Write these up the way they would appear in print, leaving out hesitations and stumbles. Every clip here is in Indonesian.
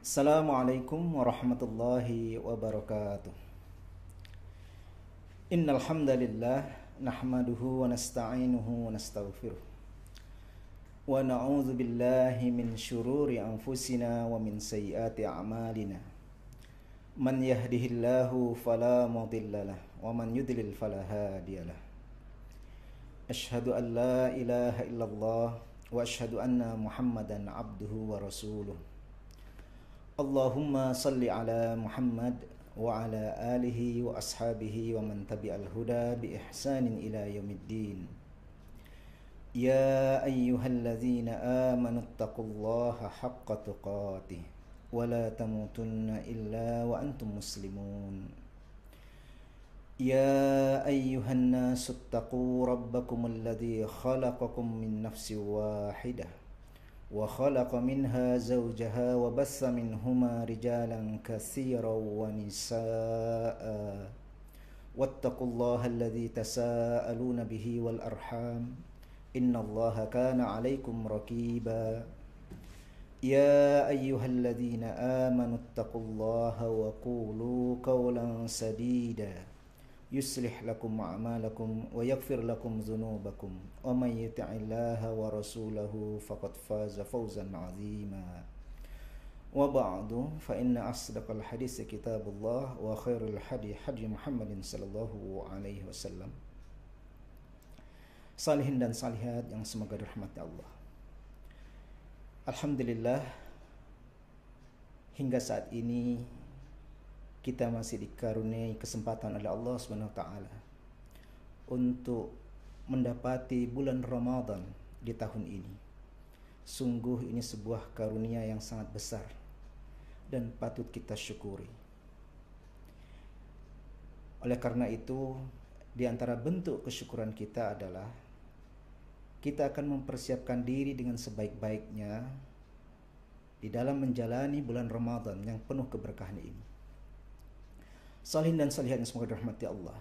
Assalamualaikum warahmatullahi wabarakatuh. Innal hamdalillah nahmaduhu wa nasta'inuhu wa nastaghfiruh. Wa na'udzu billahi min syururi anfusina wa min sayyiati a'malina. Man yahdihillahu fala mudhillalah wa man yudlil fala hadiyalah. Asyhadu an la ilaha illallah wa asyhadu anna Muhammadan abduhu wa rasuluh. Allahumma salli ala Muhammad wa ala alihi wa ashabihi wa man tabi'al huda bi ihsanin ila yaumiddin. Ya ayyuhalladzina amanu taqullaha haqqa tuqatih wa la tamutunna illa wa antum muslimun. Ya ayyuhan nasu taqu rabbakumul ladzi khalaqakum min nafsin wahidah وخلق منها زوجها وبث منهما رجالا كثيرا ونساء واتقوا الله الذي تساءلون به والأرحام إن الله كان عليكم رقيبا يا أيها الذين آمنوا اتقوا الله وقولوا قولا سديدا يصلح لكم أعمالكم ويغفر لكم ذنوبكم ومن يطع الله ورسوله فقد فاز فوزا عظيما وبعد فإن أصدق الحديث كتاب الله وخير الهدي هدي محمد صلى الله عليه وسلم. Salihin dan salihat yang semoga dirahmati Allah. Alhamdulillah, hingga saat ini kita masih dikaruniai kesempatan oleh Allah Subhanahu wa taala untuk mendapati bulan Ramadan di tahun ini. Sungguh ini sebuah karunia yang sangat besar dan patut kita syukuri. Oleh karena itu, di antara bentuk kesyukuran kita adalah kita akan mempersiapkan diri dengan sebaik-baiknya di dalam menjalani bulan Ramadan yang penuh keberkahan ini. Salihin dan salihat yang semoga dirahmati Allah.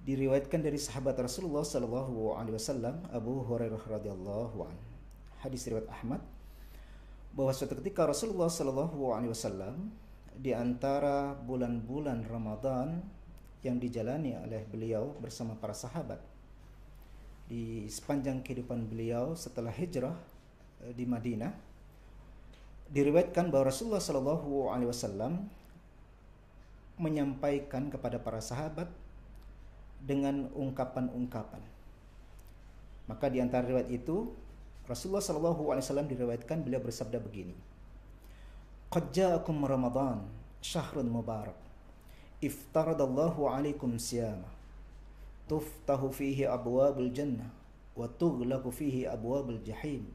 Diriwayatkan dari sahabat Rasulullah sallallahu alaihi wasallam, Abu Hurairah radhiyallahu an. Hadis riwayat Ahmad, bahwa suatu ketika Rasulullah sallallahu alaihi wasallam di antara bulan-bulan Ramadan yang dijalani oleh beliau bersama para sahabat di sepanjang kehidupan beliau setelah hijrah di Madinah, diriwayatkan bahwa Rasulullah sallallahu alaihi wasallam menyampaikan kepada para sahabat dengan ungkapan-ungkapan. Maka di antara riwayat itu, Rasulullah sallallahu alaihi wasallam diriwayatkan beliau bersabda begini: "Qad ja'akum Ramadan, syahrun mubarak. Iftaradallahu alaikum siyama. Tuftahu fihi abwabul jannah wa tughlaqu fihi abwabul jahim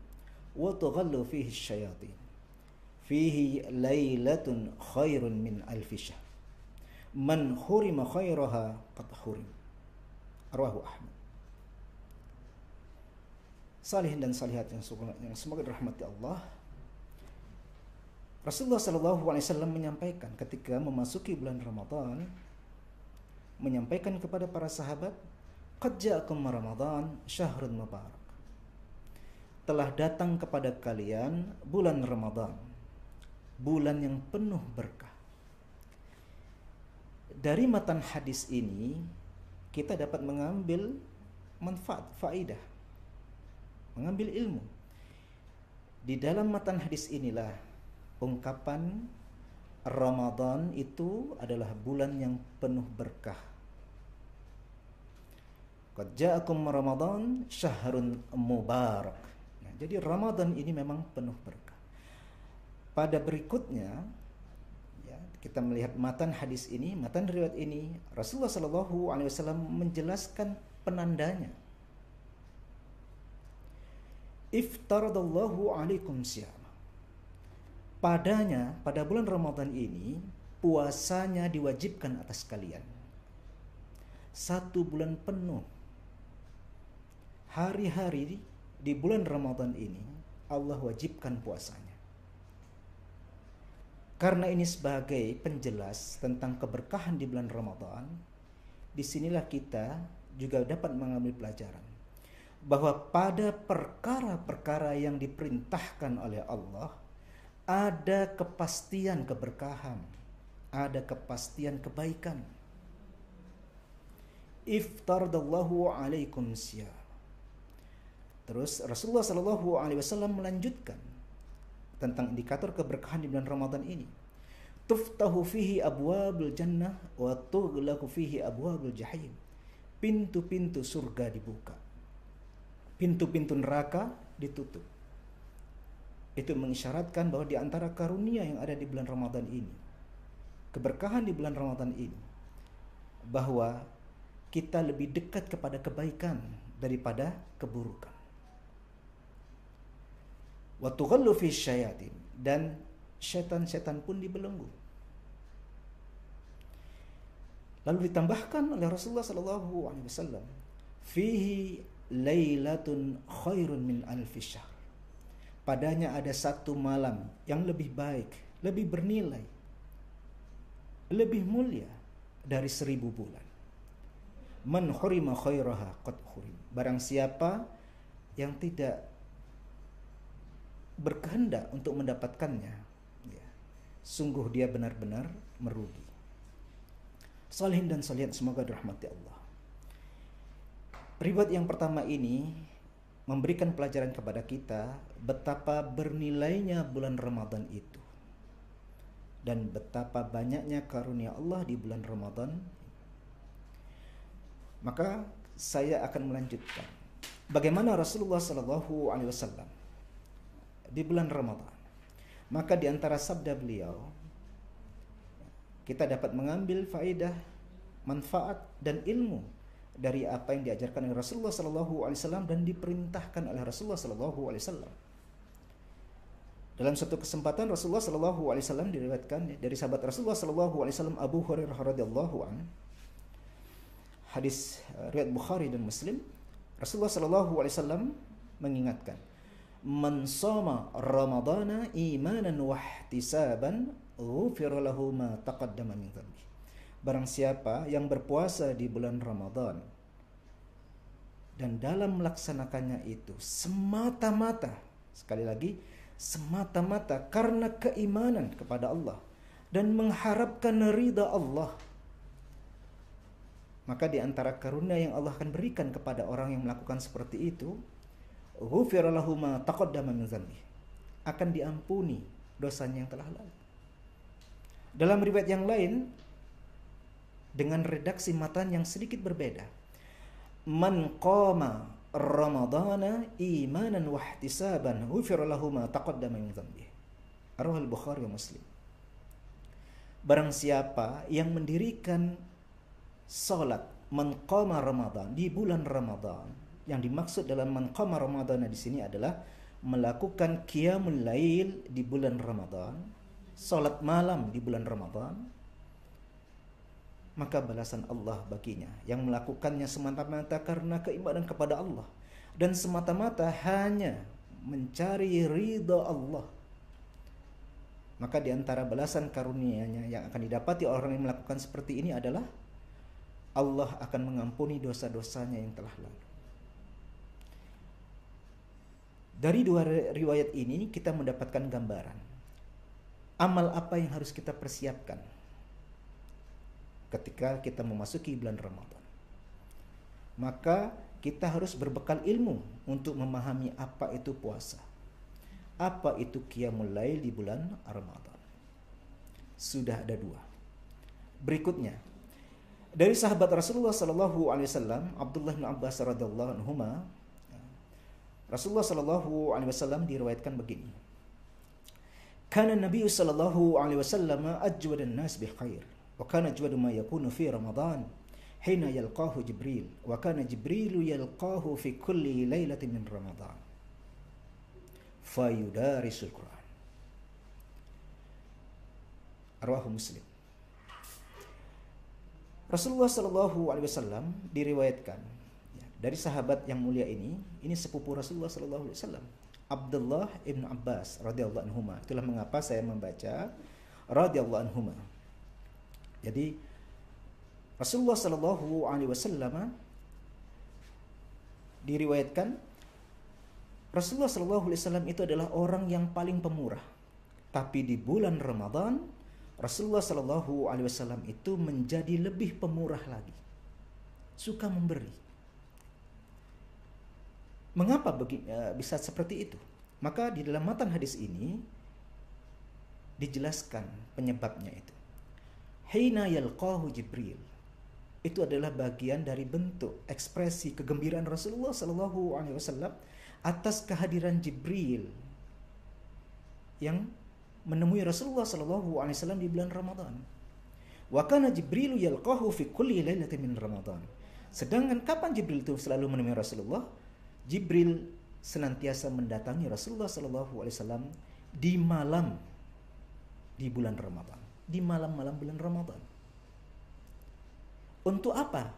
wa tughallu fihi asyayatin. Fihi lailatun khairun min alfi syahr. Man hurima khairaha qad hurim." Rawahu Ahmad. Salihin dan salihat yang semoga dirahmati Allah. Rasulullah sallallahu alaihi wasallam menyampaikan ketika memasuki bulan Ramadan, menyampaikan kepada para sahabat, "Qad ja'akum Ramadan, syahrun mubarak." Telah datang kepada kalian bulan Ramadan, bulan yang penuh berkah. Dari matan hadis ini kita dapat mengambil manfaat, faidah, mengambil ilmu. Di dalam matan hadis inilah ungkapan Ramadan itu adalah bulan yang penuh berkah. Qad ja'akum Ramadan syahrun mubarak. Nah, jadi Ramadan ini memang penuh berkah. Pada berikutnya kita melihat matan hadis ini, matan riwayat ini, Rasulullah sallallahu alaihi wasallam menjelaskan penandanya. Iftaradallahu alaikum siyama. Padanya, pada bulan Ramadan ini, puasanya diwajibkan atas kalian. 1 bulan penuh. Hari-hari di bulan Ramadan ini Allah wajibkan puasanya. Karena ini sebagai penjelas tentang keberkahan di bulan Ramadan, disinilah kita juga dapat mengambil pelajaran bahwa pada perkara-perkara yang diperintahkan oleh Allah ada kepastian keberkahan, ada kepastian kebaikan. Iftaradallahu alaikum siyam. Terus Rasulullah Shallallahu Alaihi Wasallam melanjutkan tentang indikator keberkahan di bulan Ramadan ini. Tuftahu fihi abwabul jannah wa tughlaqu fihi abwabul jahim. Pintu-pintu surga dibuka, pintu-pintu neraka ditutup. Itu mengisyaratkan bahwa di antara karunia yang ada di bulan Ramadan ini, keberkahan di bulan Ramadan ini, bahwa kita lebih dekat kepada kebaikan daripada keburukan. Wa tughallu fi syayatin, dan setan-setan pun dibelenggu. Lalu ditambahkan oleh Rasulullah sallallahu alaihi wasallam, fihi lailatun khairun min alfi syahr. Padanya ada satu malam yang lebih baik, lebih bernilai, lebih mulia dari 1000 bulan. Man hurima khairaha qad hurim. Barang siapa yang tidak berkehendak untuk mendapatkannya, ya, sungguh dia benar-benar merugi. Salihin dan salihat semoga dirahmati Allah. Riwayat yang pertama ini memberikan pelajaran kepada kita betapa bernilainya bulan Ramadan itu dan betapa banyaknya karunia Allah di bulan Ramadan. Maka saya akan melanjutkan bagaimana Rasulullah Shallallahu Alaihi Wasallam di bulan Ramadan. Maka di antara sabda beliau kita dapat mengambil faedah, manfaat dan ilmu dari apa yang diajarkan oleh Rasulullah Sallallahu Alaihi Wasallam dan diperintahkan oleh Rasulullah Sallallahu Alaihi Wasallam. Dalam satu kesempatan Rasulullah Sallallahu Alaihi Wasallam diriwayatkan dari sahabat Rasulullah Sallallahu Alaihi Wasallam Abu Hurairah radhiyallahu anhu, hadis riwayat Bukhari dan Muslim, Rasulullah Sallallahu Alaihi Wasallam mengingatkan, man shoma ramadana imanan wa ihtisaban ghufira lahu ma taqaddama min dhanbi. Barang siapa yang berpuasa di bulan Ramadan dan dalam melaksanakannya itu semata-mata, sekali lagi, semata-mata karena keimanan kepada Allah dan mengharapkan ridha Allah, maka di antara karunia yang Allah akan berikan kepada orang yang melakukan seperti itu, ghufira lahu ma taqaddama min dhanbi, akan diampuni dosanya yang telah lalu. Dalam riwayat yang lain dengan redaksi matan yang sedikit berbeda, man qama ramadana imanan wa ihtisaban ghufira lahu ma taqaddama min dhanbi. Rawahul Bukhari wa Muslim. Barang siapa yang mendirikan salat man qama Ramadan di bulan Ramadan, yang dimaksud dalam man qama Ramadan di sini adalah melakukan qiyamul lail di bulan Ramadan, salat malam di bulan Ramadan, maka balasan Allah baginya yang melakukannya semata-mata karena keimanan kepada Allah dan semata-mata hanya mencari ridha Allah. Maka di antara balasan karunia-Nya yang akan didapati orang yang melakukan seperti ini adalah Allah akan mengampuni dosa-dosanya yang telah lalu. Dari dua riwayat ini kita mendapatkan gambaran amal apa yang harus kita persiapkan ketika kita memasuki bulan Ramadan. Maka kita harus berbekal ilmu untuk memahami apa itu puasa, apa itu qiyamul lail di bulan Ramadan. Sudah ada dua. Berikutnya, dari sahabat Rasulullah Sallallahu Alaihi Wasallam Abdullah bin Abbas radhiyallahu anhuma, Rasulullah Sallallahu Alaihi Wasallam diriwayatkan begini, kana Nabi Sallallahu Alaihi Wasallam ajwadan nas bil khair, wa kana ajwadu ma yakunu fi Ramadan hina yalqahu Jibril, wa kana Jibril yalqahu fi kulli lailatin min Ramadan fayudarisul Quran. Rawahu Muslim. Rasulullah Sallallahu Alaihi Wasallam diriwayatkan dari sahabat yang mulia ini sepupu Rasulullah Sallallahu Alaihi Wasallam, Abdullah ibn Abbas radhiyallahu anhuma. Itulah mengapa saya membaca radhiyallahu anhuma. Jadi Rasulullah Sallallahu Alaihi Wasallam diriwayatkan Rasulullah Sallallahu Alaihi Wasallam itu adalah orang yang paling pemurah, Tapi di bulan Ramadan Rasulullah Shallallahu Alaihi Wasallam itu menjadi lebih pemurah lagi, suka memberi. Mengapa bisa seperti itu? Maka di dalam matan hadis ini dijelaskan penyebabnya itu. Hina yalqahu Jibril, itu adalah bagian dari bentuk ekspresi kegembiraan Rasulullah Shallallahu Alaihi Wasallam atas kehadiran Jibril yang menemui Rasulullah Shallallahu Alaihi Wasallam di bulan Ramadan. Wa kana Jibrilu yalqahu fi kulli lailatin min Ramadan. Sedangkan kapan Jibril itu selalu menemui Rasulullah? Jibril senantiasa mendatangi Rasulullah Shallallahu Alaihi Wasallam di malam di bulan Ramadan, di malam-malam bulan Ramadan. Untuk apa?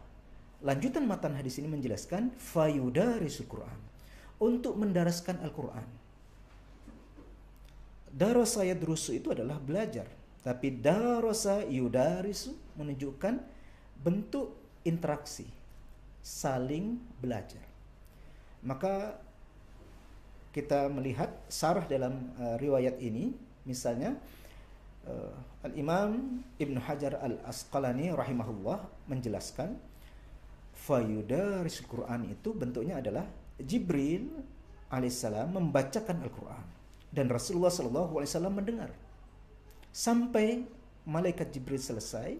Lanjutan matan hadis ini menjelaskan fayudarisul Quran, untuk mendaraskan Al-Quran. Darasa yadrusu itu adalah belajar, tapi darasa yudarisu menunjukkan bentuk interaksi, saling belajar. Maka kita melihat sarah dalam riwayat ini, misalnya Al-Imam Ibn Hajar Al-Asqalani rahimahullah menjelaskan fayudarisul Quran itu bentuknya adalah Jibril alaihissalam membacakan Al-Quran dan Rasulullah sallallahu alaihi wasallam mendengar sampai malaikat Jibril selesai,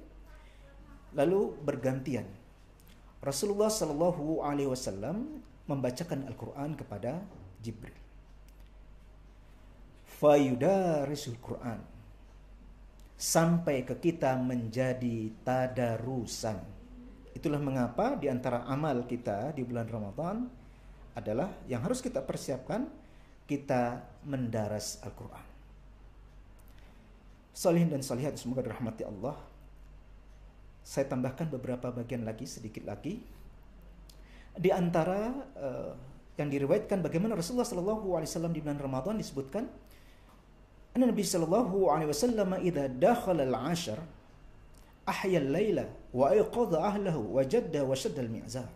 lalu bergantian Rasulullah sallallahu alaihi wasallam membacakan Al-Quran kepada Jibril. Fayudarisul Quran, sampai ke kita menjadi tadarusan. Itulah mengapa di antara amal kita di bulan Ramadan adalah yang harus kita persiapkan, kita mendaras Al-Quran. Salihin dan salihat semoga dirahmati Allah. Saya tambahkan beberapa bagian lagi, sedikit lagi. Di antara yang diriwayatkan bagaimana Rasulullah sallallahu alaihi wasallam di bulan Ramadan disebutkan, anna Nabi sallallahu alaihi wasallam idza dakhala al-'ashr ahya al-laila wa ayqadha ahlahu wa jadda wa shadda al-mi'zar.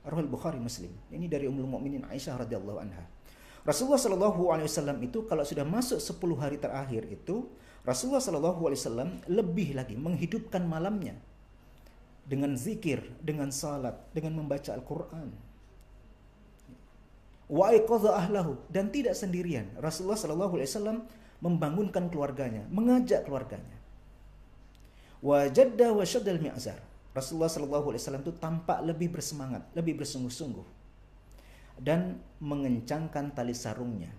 Riwayat Bukhari Muslim. Ini dari Ummul Mukminin Aisyah radhiyallahu anha. Rasulullah sallallahu alaihi wasallam itu kalau sudah masuk 10 hari terakhir itu, Rasulullah sallallahu alaihi wasallam lebih lagi menghidupkan malamnya dengan zikir, dengan salat, dengan membaca Al-Quran. Wa aiqadha ahlahu, dan tidak sendirian. Rasulullah sallallahu alaihi wasallam membangunkan keluarganya, mengajak keluarganya. Wa jadda wa shaddal mi'zar. Rasulullah sallallahu alaihi wasallam itu tampak lebih bersemangat, lebih bersungguh-sungguh dan mengencangkan tali sarungnya.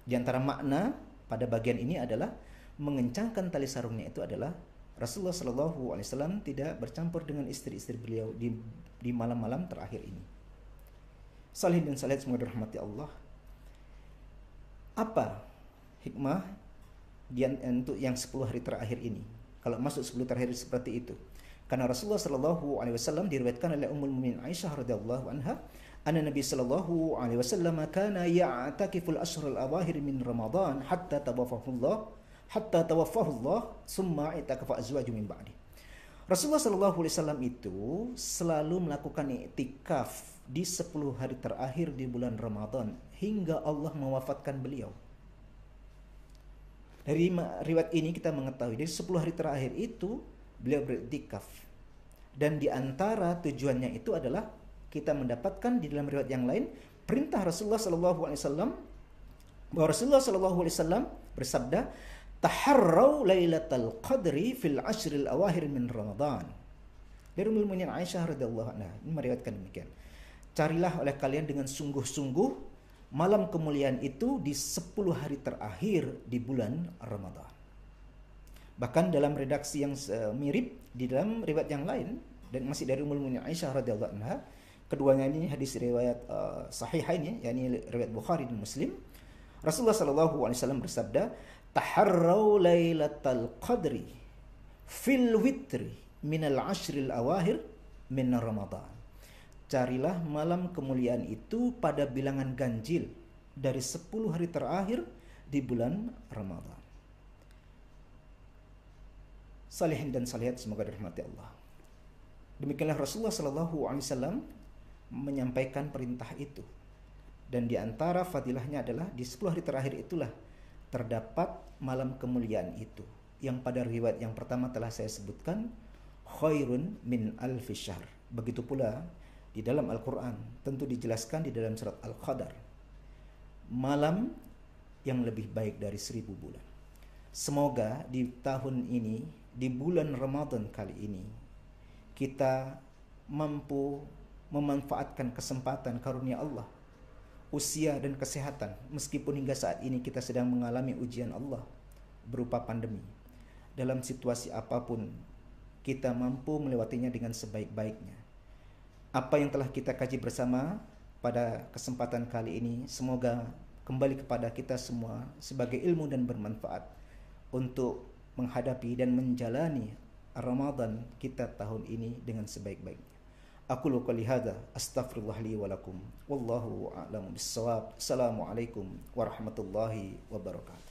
Di antara makna pada bagian ini adalah mengencangkan tali sarungnya itu adalah Rasulullah Shallallahu Alaihi Wasallam tidak bercampur dengan istri-istri beliau di malam-malam terakhir ini. Salihin dan salihat semoga dirahmati Allah. Apa hikmah untuk yang 10 hari terakhir ini? Kalau masuk 10 terakhir seperti itu, karena Rasulullah Shallallahu Alaihi Wasallam diriwayatkan oleh Ummul Mukminin Aisyah radhiyallahu anha, anna Nabi Shallallahu Alaihi Wasallam kana ya'takiful ashrul awakhir min Ramadan hatta tawaffahu Allah summa itakafa azwaju min ba'di. Rasulullah sallallahu alaihi wasallam itu selalu melakukan iktikaf di 10 hari terakhir di bulan Ramadan hingga Allah mewafatkan beliau. Dari riwayat ini kita mengetahui dari 10 hari terakhir itu beliau beriktikaf. Dan di antara tujuannya itu adalah kita mendapatkan di dalam riwayat yang lain perintah Rasulullah sallallahu alaihi wasallam bahwa Rasulullah sallallahu alaihi wasallam bersabda, taharrau lailatul qadri fil ashril awakhir min Ramadan. Dari Ummul Mukminin Aisyah radhiyallahu anha ini meriwayatkan demikian. Carilah oleh kalian dengan sungguh-sungguh malam kemuliaan itu di 10 hari terakhir di bulan Ramadan. Bahkan dalam redaksi yang mirip di dalam riwayat yang lain dan masih dari Ummul Mukminin Aisyah radhiyallahu anha, keduanya ini hadis riwayat sahihain, yakni riwayat Bukhari dan Muslim. Rasulullah sallallahu alaihi wasallam bersabda, taharrau lailatul qadri fil witri minal ashril awakhir min Ramadan. Carilah malam kemuliaan itu pada bilangan ganjil dari 10 hari terakhir di bulan Ramadan. Salihin dan salihat semoga dirahmati Allah. Demikianlah Rasulullah sallallahu alaihi wasallam menyampaikan perintah itu. Dan di antara fadilahnya adalah di 10 hari terakhir itulah terdapat malam kemuliaan itu, yang pada riwayat yang pertama telah saya sebutkan, khairun min alfi syahr. Begitu pula di dalam Al-Quran tentu dijelaskan di dalam surat Al-Qadar, malam yang lebih baik dari 1000 bulan. Semoga di tahun ini, di bulan Ramadan kali ini, kita mampu memanfaatkan kesempatan karunia Allah, usia dan kesehatan, meskipun hingga saat ini kita sedang mengalami ujian Allah berupa pandemi. Dalam situasi apapun, kita mampu melewatinya dengan sebaik-baiknya. Apa yang telah kita kaji bersama pada kesempatan kali ini, semoga kembali kepada kita semua sebagai ilmu dan bermanfaat untuk menghadapi dan menjalani Ramadan kita tahun ini dengan sebaik-baiknya. Aku qouli hadza astaghfirullah li wa lakum wallahu a'lamu bissawab. Assalamualaikum warahmatullahi wabarakatuh.